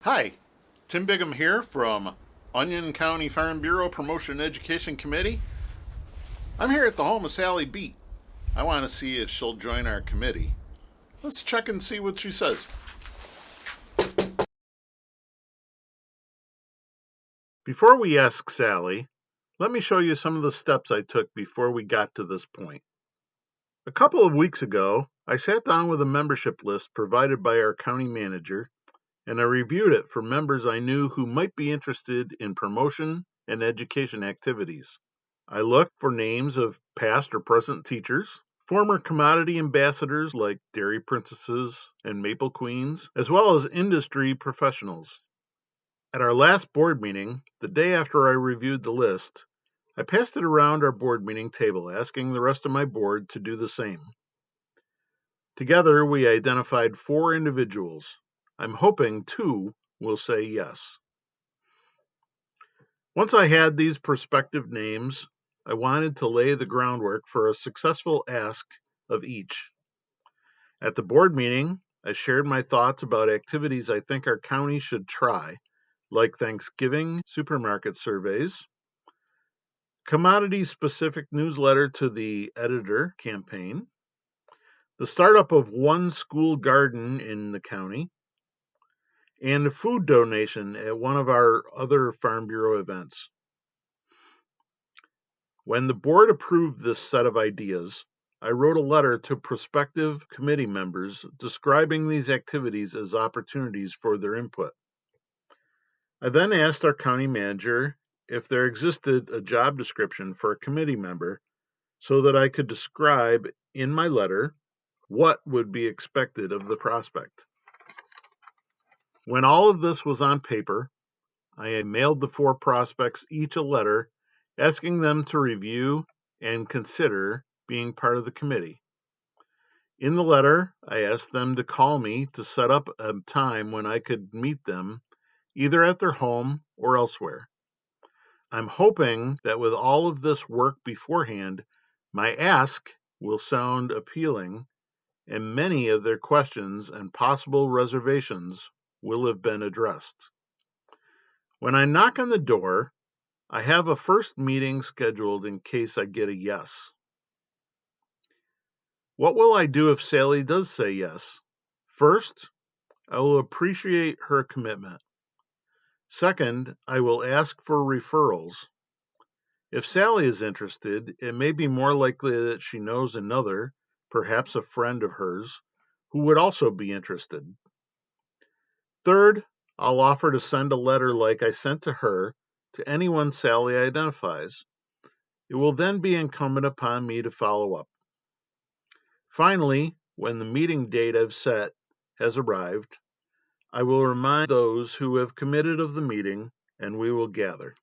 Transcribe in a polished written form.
Hi, Tim Bigham here from Onion County Farm Bureau Promotion Education Committee. I'm here at the home of Sally Beat. I want to see if she'll join our committee. Let's check and see what she says. Before we ask Sally, let me show you some of the steps I took before we got to this point. A couple of weeks ago, I sat down with a membership list provided by our county manager, and I reviewed it for members I knew who might be interested in promotion and education activities. I looked for names of past or present teachers, former commodity ambassadors like Dairy Princesses and Maple Queens, as well as industry professionals. At our last board meeting, the day after I reviewed the list, I passed it around our board meeting table, asking the rest of my board to do the same. Together, we identified 4 individuals. I'm hoping 2 will say yes. Once I had these prospective names, I wanted to lay the groundwork for a successful ask of each. At the board meeting, I shared my thoughts about activities I think our county should try, like Thanksgiving supermarket surveys, commodity-specific newsletter to the editor campaign, the startup of one school garden in the county, and a food donation at one of our other Farm Bureau events. When the board approved this set of ideas, I wrote a letter to prospective committee members describing these activities as opportunities for their input. I then asked our county manager if there existed a job description for a committee member so that I could describe in my letter what would be expected of the prospect. When all of this was on paper, I mailed the 4 prospects each a letter asking them to review and consider being part of the committee. In the letter, I asked them to call me to set up a time when I could meet them either at their home or elsewhere. I'm hoping that with all of this work beforehand, my ask will sound appealing and many of their questions and possible reservations will have been addressed. When I knock on the door, I have a first meeting scheduled in case I get a yes. What will I do if Sally does say yes? First, I will appreciate her commitment. Second, I will ask for referrals. If Sally is interested, it may be more likely that she knows another, perhaps a friend of hers, who would also be interested. Third, I'll offer to send a letter like I sent to her to anyone Sally identifies. It will then be incumbent upon me to follow up. Finally, when the meeting date I've set has arrived, I will remind those who have committed of the meeting and we will gather.